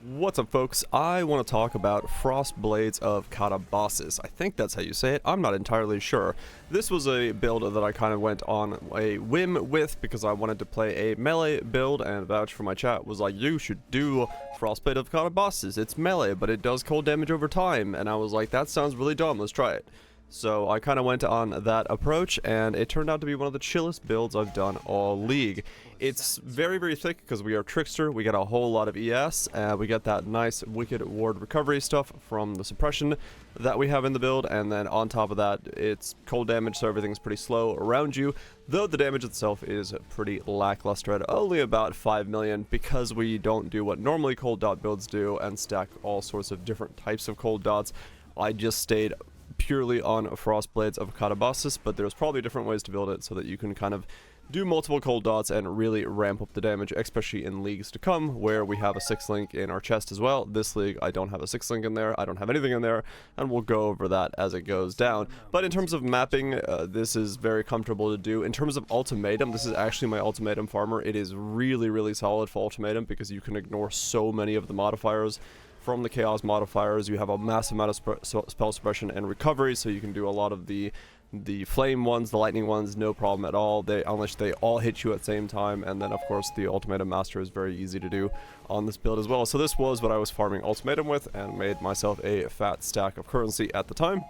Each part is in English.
What's up, folks? I want to talk about Frost Blades of Katabasis. I think that's how you say it. I'm not entirely sure. This was a build that I kind of went on a whim with because I wanted to play a melee build, and Vouch for my chat was like, you should do Frost Blade of Katabasis. It's melee, but it does cold damage over time. And I was like, that sounds really dumb. Let's try it. So I kind of went on that approach, and it turned out to be one of the chillest builds I've done all league. It's very, very thick because we are Trickster, we get a whole lot of ES, and we get that nice Wicked Ward recovery stuff from the suppression that we have in the build, and then on top of that, it's cold damage, so everything's pretty slow around you, though the damage itself is pretty lackluster at only about 5 million, because we don't do what normally cold dot builds do and stack all sorts of different types of cold dots. I just stayed purely on Frost Blades of Katabasis, but there's probably different ways to build it so that you can kind of do multiple cold dots and really ramp up the damage, especially in leagues to come where we have a 6-link in our chest as well. This league I don't have a 6-link in there, I don't have anything in there, and we'll go over that as it goes down. But in terms of mapping, this is very comfortable to do. In terms of ultimatum, this is actually my ultimatum farmer. It is really, really solid for ultimatum because you can ignore so many of the modifiers. From the chaos modifiers, you have a massive amount of spell suppression and recovery, so you can do a lot of the flame ones, the lightning ones, no problem at all. Unless they all hit you at the same time, and then of course the ultimatum master is very easy to do on this build as well. So this was what I was farming ultimatum with, and made myself a fat stack of currency at the time,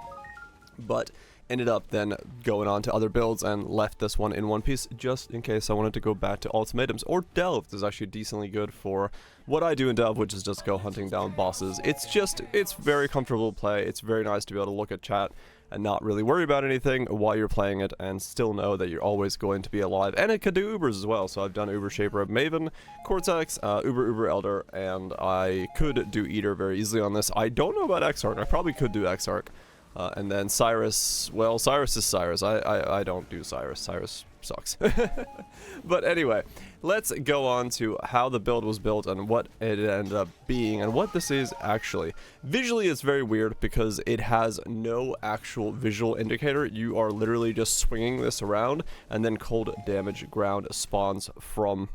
but ended up then going on to other builds and left this one in one piece just in case I wanted to go back to ultimatums. Or Delve is actually decently good for what I do in Delve, which is just go hunting down bosses. It's very comfortable to play. It's very nice to be able to look at chat and not really worry about anything while you're playing it, and still know that you're always going to be alive. And it can do Ubers as well, so I've done Uber Shaper of Maven, Cortex, Uber Elder, and I could do Eater very easily on this. I don't know about Exarch. I probably could do Exarch. And then Cyrus, well, Cyrus is Cyrus. I don't do Cyrus. Cyrus sucks. But anyway, let's go on to how the build was built and what it ended up being and what this is actually. Visually, it's very weird because it has no actual visual indicator. You are literally just swinging this around, and then cold damage ground spawns from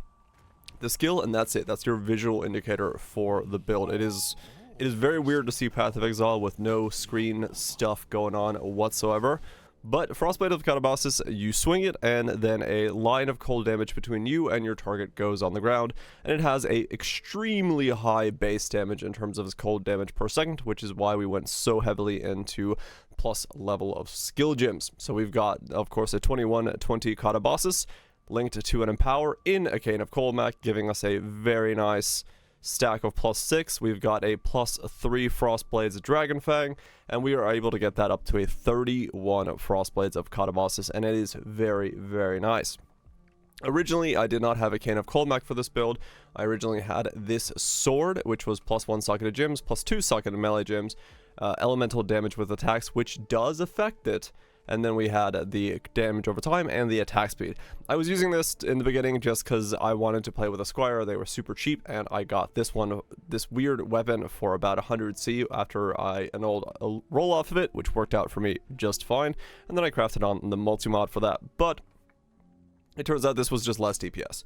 the skill, and that's it. That's your visual indicator for the build. It is very weird to see Path of Exile with no screen stuff going on whatsoever. But Frostblade of Katabsis, you swing it, and then a line of cold damage between you and your target goes on the ground, and it has a extremely high base damage in terms of its cold damage per second, which is why we went so heavily into plus level of skill gems. So we've got, of course, a 2120 Katabasis linked to an Empower in a Cane of Coldmac, giving us a very nice stack of +6. We've got a +3 Frost Blades of Dragonfang, and we are able to get that up to a 31 Frost Blades of Katabasis, and it is very, very nice. Originally, I did not have a Cane of Coldmac for this build. I originally had this sword, which was +1 socketed gems, +2 socketed melee gems, elemental damage with attacks, which does affect it. And then we had the damage over time and the attack speed. I was using this in the beginning just because I wanted to play with a Squire. They were super cheap, and I got this weird weapon for about 100 C after I annulled a roll off of it, which worked out for me just fine. And then I crafted on the multi-mod for that. But it turns out this was just less DPS.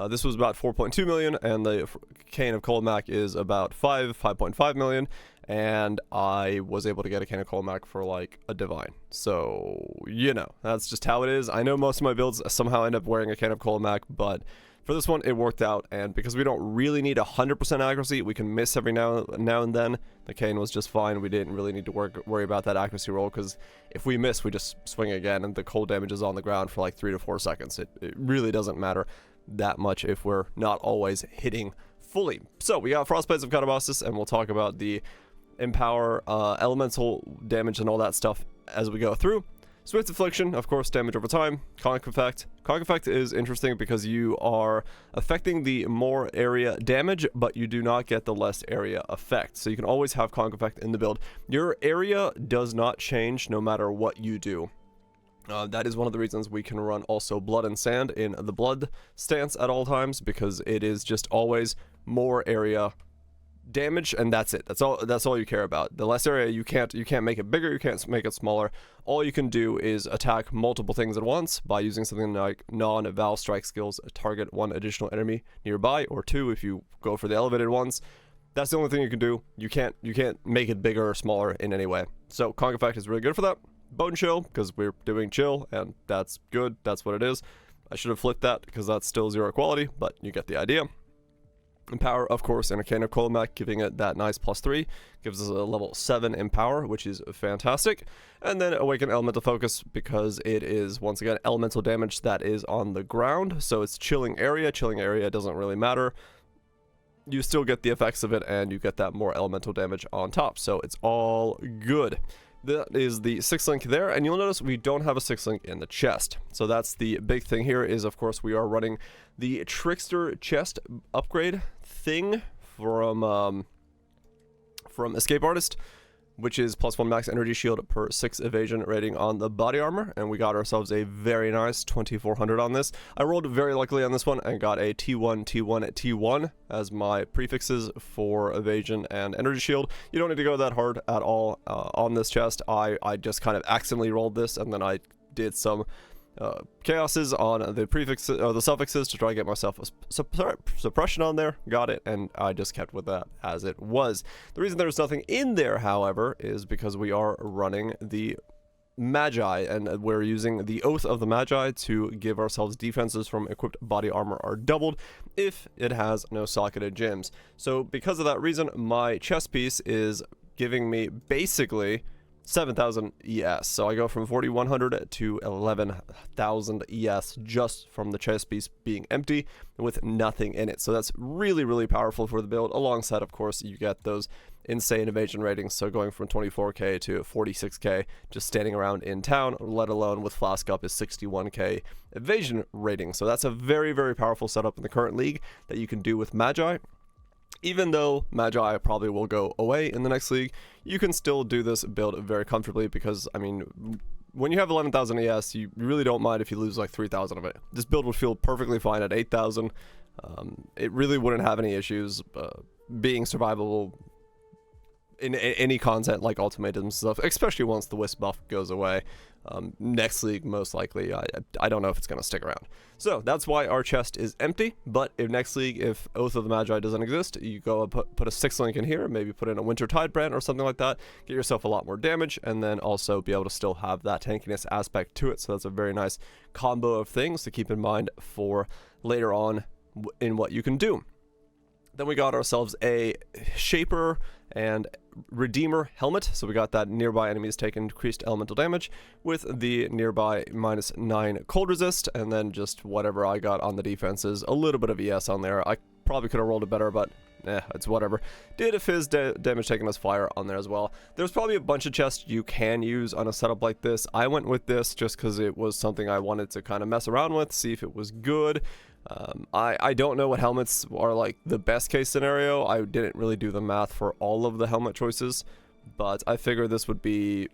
This was about 4.2 million, and the Cane of Coldmac is about 5.5 million, and I was able to get a Cane of Coldmac for like a Divine. So, you know, that's just how it is. I know most of my builds somehow end up wearing a Cane of Coldmac, but for this one, it worked out, and because we don't really need 100% accuracy, we can miss every now and then. The Cane was just fine. We didn't really need to worry about that accuracy roll, because if we miss, we just swing again, and the cold damage is on the ground for like 3 to 4 seconds. It really doesn't matter that much if we're not always hitting fully. So we got Frost Blades of Katabasis, and we'll talk about the Empower, elemental damage and all that stuff as we go through. Swift Affliction, of course, damage over time. Conk Effect. Conk Effect is interesting because you are affecting the more area damage, but you do not get the less area effect. So you can always have Conk Effect in the build. Your area does not change no matter what you do. That is one of the reasons we can run also Blood and Sand in the Blood stance at all times, because it is just always more area damage, and that's it. That's all you care about. The less area, you can't make it bigger, you can't make it smaller. All you can do is attack multiple things at once by using something like non-Val Strike skills, target one additional enemy nearby, or two if you go for the elevated ones. That's the only thing you can do. You can't make it bigger or smaller in any way. So Conk Effect is really good for that. Bone Chill, because we're doing chill, and that's good. That's what it is. I should have flipped that, because that's still 0 quality, but you get the idea. Empower, of course, in Arcana Colomac, giving it that nice +3. Gives us a level 7 Empower, which is fantastic. And then Awaken Elemental Focus, because it is, once again, elemental damage that is on the ground. So it's chilling area. Chilling area doesn't really matter. You still get the effects of it, and you get that more elemental damage on top. So it's all good. That is the 6 link there, and you'll notice we don't have a 6 link in the chest. So that's the big thing here is, of course, we are running the Trickster chest upgrade thing from Escape Artist, which is +1 max energy shield per 6 evasion rating on the body armor, and we got ourselves a very nice 2400 on this. I rolled very luckily on this one and got a T1, T1, T1 as my prefixes for evasion and energy shield. You don't need to go that hard at all on this chest. I just kind of accidentally rolled this, and then I did some chaoses on the prefixes or the suffixes to try to get myself a suppression on there. Got it, and I just kept with that as it was. The reason there's nothing in there, however, is because we are running the Magi, and we're using the Oath of the Magi to give ourselves defenses from equipped body armor are doubled if it has no socketed gems. So because of that reason, my chest piece is giving me basically 7,000 ES. So I go from 4,100 to 11,000 ES just from the chest piece being empty with nothing in it. So that's really, really powerful for the build. Alongside, of course, you get those insane evasion ratings. So going from 24k to 46k just standing around in town, let alone with Flask Up is 61k evasion rating. So that's a very, very powerful setup in the current league that you can do with Magi. Even though Magi probably will go away in the next league, you can still do this build very comfortably because, I mean, when you have 11,000 ES, you really don't mind if you lose like 3,000 of it. This build would feel perfectly fine at 8,000. It really wouldn't have any issues being survivable in any content like ultimatums and stuff, especially once the Wisp buff goes away. Next league, most likely, I don't know if it's going to stick around. So that's why our chest is empty. But if next league, if Oath of the Magi doesn't exist, you go and put a 6 link in here, maybe put in a Winter Tide brand or something like that, get yourself a lot more damage, and then also be able to still have that tankiness aspect to it. So that's a very nice combo of things to keep in mind for later on in what you can do. Then we got ourselves a Shaper and Redeemer helmet. So we got that nearby enemies take increased elemental damage with the nearby -9 cold resist, and then just whatever I got on the defenses. A little bit of ES on there. I probably could have rolled it better, but it's whatever. Did a fizz damage taken as fire on there as well. There's probably a bunch of chests you can use on a setup like this. I went with this just because it was something I wanted to kind of mess around with, see if it was good. I don't know what helmets are like the best case scenario. I didn't really do the math for all of the helmet choices, but I figure this would be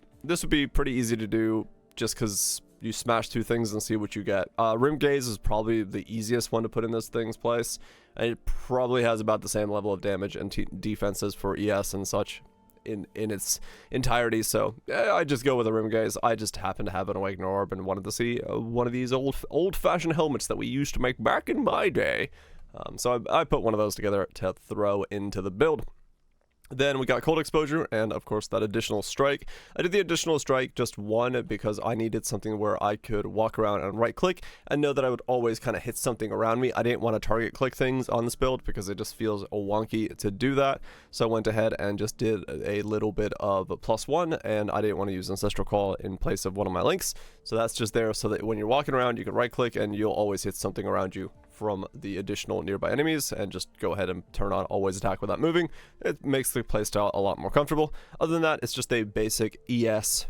pretty easy to do just because you smash two things and see what you get. Rim Gaze is probably the easiest one to put in this thing's place, and it probably has about the same level of damage and defenses for ES and such in its entirety. So I just go with a Rim Gaze. I just happen to have an Awakening Orb and wanted to see one of these old-fashioned helmets that we used to make back in my day. So I put one of those together to throw into the build. Then we got cold exposure and of course that additional strike. I did the additional strike just one because I needed something where I could walk around and right click and know that I would always kind of hit something around me. I didn't want to target click things on this build because it just feels wonky to do that. So I went ahead and just did a little bit of +1, and I didn't want to use Ancestral Call in place of one of my links. So that's just there so that when you're walking around you can right click and you'll always hit something around you from the additional nearby enemies, and just go ahead and turn on always attack without moving. It makes the playstyle a lot more comfortable. Other than that, it's just a basic ES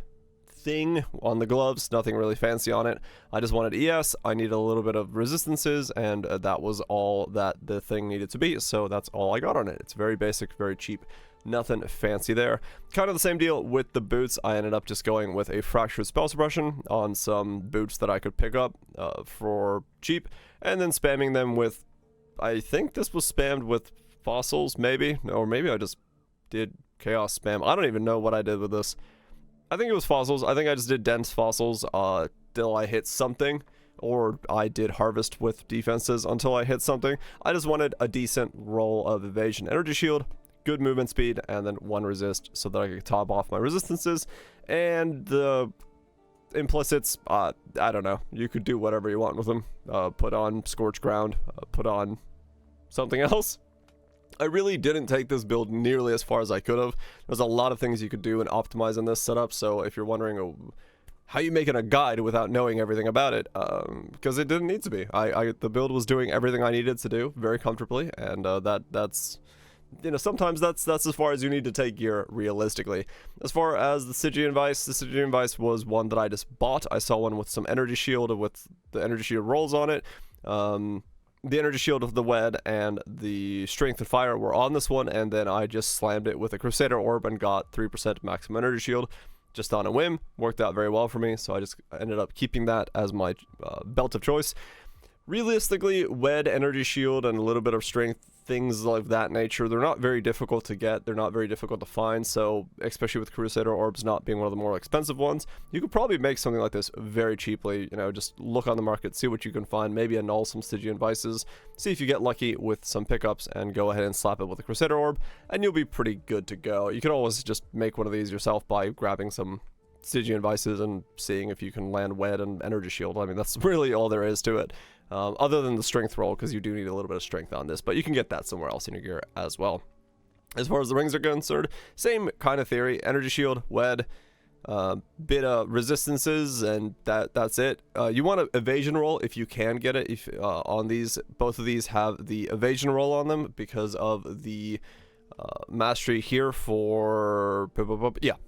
thing on the gloves, nothing really fancy on it. I just wanted ES, I needed a little bit of resistances, and that was all that the thing needed to be, so that's all I got on it. It's very basic, very cheap. Nothing fancy there. Kind of the same deal with the boots. I ended up just going with a Fractured Spell Suppression on some boots that I could pick up for cheap, and then spamming them with, I think this was spammed with fossils, maybe, or maybe I just did chaos spam. I don't even know what I did with this. I think it was fossils. I think I just did dense fossils till I hit something, or I did harvest with defenses until I hit something. I just wanted a decent roll of evasion energy shield. good movement speed, and then 1 resist so that I could top off my resistances. And the implicits, I don't know, you could do whatever you want with them. Put on Scorch Ground, put on something else. I really didn't take this build nearly as far as I could have. There's a lot of things you could do and optimize in this setup, so if you're wondering how you make it a guide without knowing everything about it, because it didn't need to be. The build was doing everything I needed to do very comfortably, and that's, you know, sometimes that's as far as you need to take gear realistically. As far as the Stygian Vice, the Stygian Vice was one that I just bought. I saw one with some energy shield, with the energy shield rolls on it. The energy shield of the Wed and the strength and fire were on this one, and then I just slammed it with a Crusader Orb and got 3% maximum energy shield just on a whim. Worked out very well for me, so I just ended up keeping that as my belt of choice. Realistically, Wed, energy shield, and a little bit of strength, things like that nature, they're not very difficult to get, they're not very difficult to find, so especially with Crusader Orbs not being one of the more expensive ones, you could probably make something like this very cheaply. You know, just look on the market, see what you can find, maybe annul some Stygian Vices, see if you get lucky with some pickups, and go ahead and slap it with a Crusader Orb, and you'll be pretty good to go. You can always just make one of these yourself by grabbing some Stygian Vices and seeing if you can land Wed and energy shield. I mean, that's really all there is to it. Other than the strength roll, because you do need a little bit of strength on this, but you can get that somewhere else in your gear as well. As far as the rings are concerned, same kind of theory. Energy shield, Wed, bit of resistances, and that's it. You want an evasion roll if you can get it. If on these, both of these have the evasion roll on them because of the mastery here for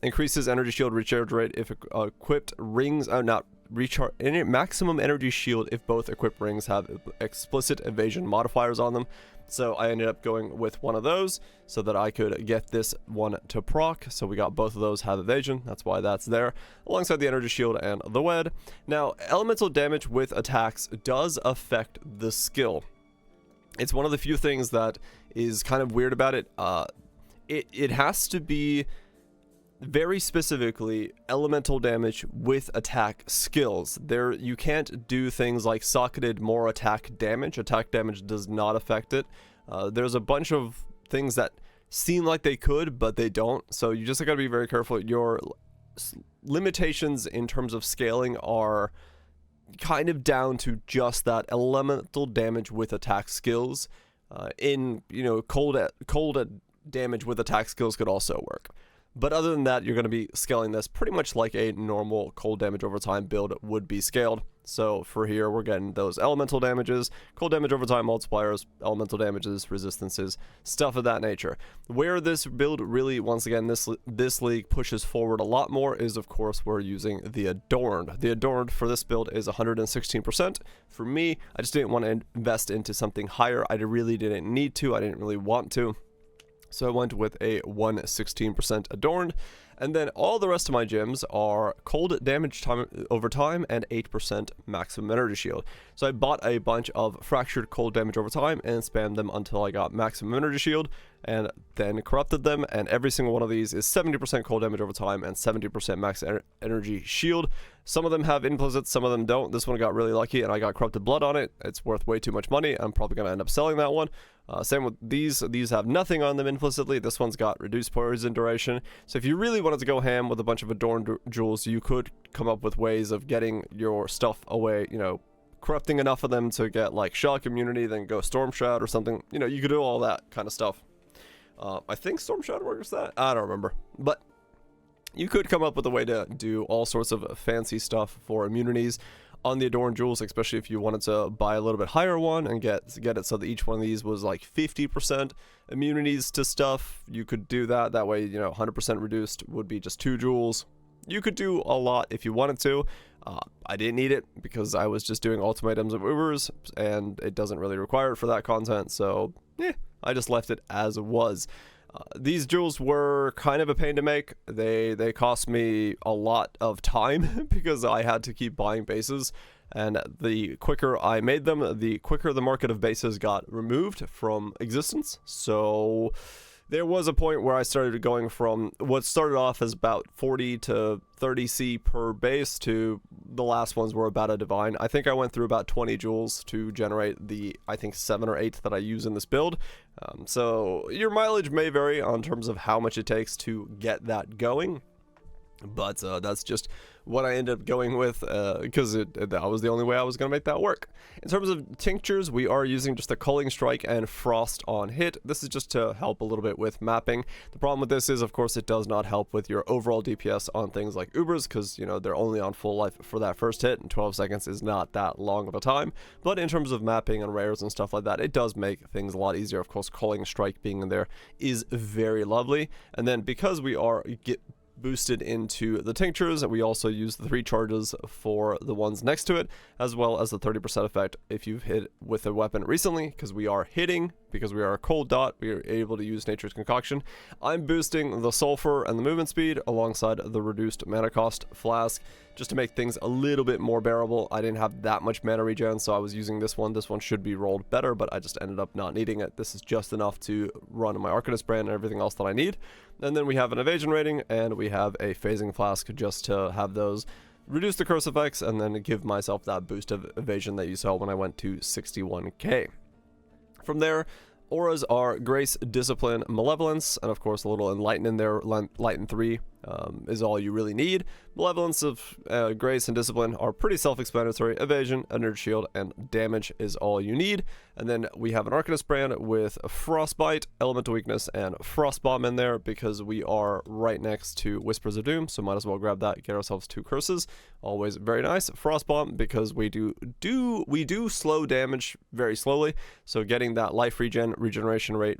increases energy shield recharge rate if equipped rings are not recharge maximum energy shield if both equipped rings have explicit evasion modifiers on them. So I ended up going with one of those so that I could get this one to proc. So we got both of those have evasion. That's why that's there alongside the energy shield and the Wed. Now, elemental damage with attacks does affect the skill. It's one of the few things that is kind of weird about it. It has to be very specifically elemental damage with attack skills. There, you can't do things like socketed more attack damage. Attack damage does not affect it. There's a bunch of things that seem like they could, but they don't. So you just gotta be very careful. Your limitations in terms of scaling are kind of down to just that elemental damage with attack skills. In, you know, cold damage with attack skills could also work. But other than that, you're going to be scaling this pretty much like a normal cold damage over time build would be scaled. So for here, we're getting those elemental damages, cold damage over time multipliers, elemental damages, resistances, stuff of that nature. Where this build really, once again, this league pushes forward a lot more is, of course, we're using the Adorned. The Adorned for this build is 116%. For me, I just didn't want to invest into something higher. I really didn't need to. I didn't really want to. So I went with a 116% Adorned, and then all the rest of my gems are cold damage over time and 8% maximum energy shield. So I bought a bunch of fractured cold damage over time and spammed them until I got maximum energy shield, and then corrupted them, and every single one of these is 70% cold damage over time and 70% max energy shield. Some of them have implicits, some of them don't. This one got really lucky and I got corrupted blood on it. It's worth way too much money. I'm probably going to end up selling that one. Same with these. These have nothing on them implicitly. This one's got reduced poison duration. So if you really wanted to go ham with a bunch of Adorned jewels, you could come up with ways of getting your stuff away, you know, corrupting enough of them to get like shock immunity, then go Storm Shroud or something. You know, you could do all that kind of stuff. I think Storm Shroud works that. I don't remember. But you could come up with a way to do all sorts of fancy stuff for immunities on the Adorned jewels, especially if you wanted to buy a little bit higher one and get it so that each one of these was like 50% immunities to stuff. You could do that. That way, you know, 100% reduced would be just 2 jewels. You could do a lot if you wanted to. I didn't need it because I was just doing ultimatums of Ubers, and it doesn't really require it for that content, so yeah, I just left it as it was. These jewels were kind of a pain to make. They cost me a lot of time because I had to keep buying bases, and the quicker I made them, the quicker the market of bases got removed from existence. So there was a point where I started going from what started off as about 40 to 30 C per base to the last ones were about a divine. I think I went through about 20 joules to generate the, I think, 7 or 8 that I use in this build. So your mileage may vary on terms of how much it takes to get that going. But that's just what I ended up going with because that was the only way I was going to make that work. In terms of tinctures, we are using just the Culling Strike and Frost on hit. This is just to help a little bit with mapping. The problem with this is, of course, it does not help with your overall DPS on things like Ubers because, you know, they're only on full life for that first hit, and 12 seconds is not that long of a time. But in terms of mapping and rares and stuff like that, it does make things a lot easier. Of course, Culling Strike being in there is very lovely. And then because we are boosted into the tinctures, we also use the 3 charges for the ones next to it, as well as the 30% effect if you've hit with a weapon recently, because we are hitting, because we are a cold dot, we are able to use Nature's Concoction. I'm boosting the sulfur and the movement speed alongside the reduced mana cost flask, just to make things a little bit more bearable. I didn't have that much mana regen, so I was using this one. This one should be rolled better, but I just ended up not needing it. This is just enough to run my Arcanist brand and everything else that I need. And then we have an evasion rating, and we have a phasing flask just to have those reduce the curse effects and then give myself that boost of evasion that you saw when I went to 61k. From there, auras are Grace, Discipline, Malevolence, and of course a little Enlighten in there. Enlighten 3 is all you really need. Malevolence of Grace and Discipline are pretty self-explanatory. Evasion, Energy Shield, and Damage is all you need. And then we have an Arcanist brand with Frostbite, Elemental Weakness, and Frostbomb in there because we are right next to Whispers of Doom, so might as well grab that, get ourselves 2 curses. Always very nice. Frostbomb because we do slow damage very slowly, so getting that life regeneration rate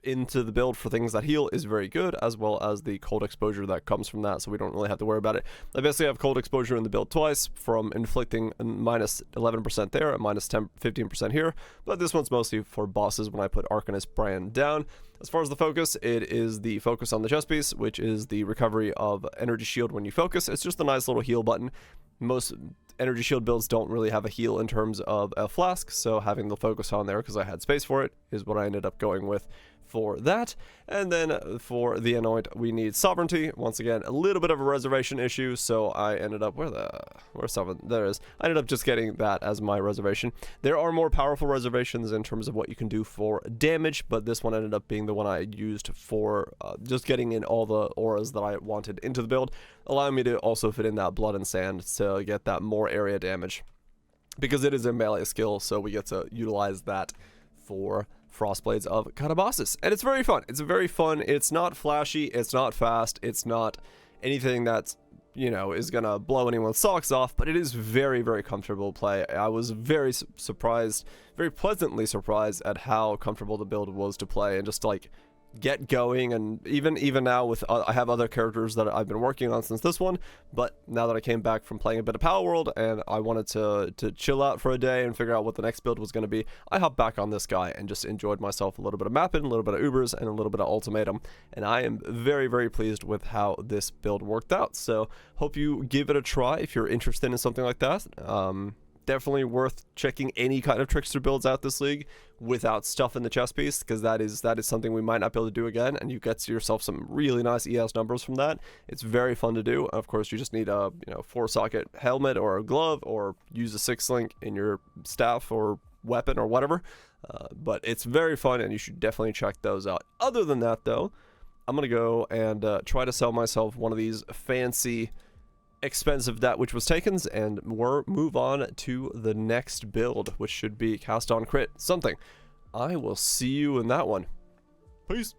into the build for things that heal is very good, as well as the cold exposure that comes from that, so we don't really have to worry about it. I basically have cold exposure in the build twice, from inflicting minus 11% there and minus 15% here, but this one's mostly for bosses when I put Arcanist brand down. As far as the focus, it is the focus on the chest piece, which is the recovery of energy shield when you focus. It's just a nice little heal button. Most energy shield builds don't really have a heal in terms of a flask, so having the focus on there because I had space for it is what I ended up going with for that. And then for the anoint, we need sovereignty. Once again, a little bit of a reservation issue, so I ended up where's sovereign? There it is. I ended up just getting that as my reservation. There are more powerful reservations in terms of what you can do for damage, but this one ended up being the one I used for just getting in all the auras that I wanted into the build, allowing me to also fit in that blood and sand to get that more area damage, because it is a melee skill, so we get to utilize that for Frost Blades of Katabasis. And it's very fun. It's very fun. It's not flashy. It's not fast. It's not anything that's, you know, is going to blow anyone's socks off, but it is very, very comfortable to play. I was very surprised, very pleasantly surprised at how comfortable the build was to play and just like get going. And even now with I have other characters that I've been working on since this one, but now that I came back from playing a bit of Power World and I wanted to chill out for a day and figure out what the next build was going to be, I hopped back on this guy and just enjoyed myself a little bit of mapping, a little bit of Ubers, and a little bit of Ultimatum, and I am very, very pleased with how this build worked out. So hope you give it a try if you're interested in something like that. Definitely worth checking any kind of Trickster builds out this league without stuff in the chest piece, because that is something we might not be able to do again, and you get yourself some really nice ES numbers from that. It's very fun to do. Of course, you just need a 4-socket helmet or a glove, or use a 6-link in your staff or weapon or whatever. But it's very fun, and you should definitely check those out. Other than that, though, I'm gonna go and try to sell myself one of these fancy expensive that which was taken, and we'll move on to the next build, which should be cast on crit something. I will see you in that one. Peace.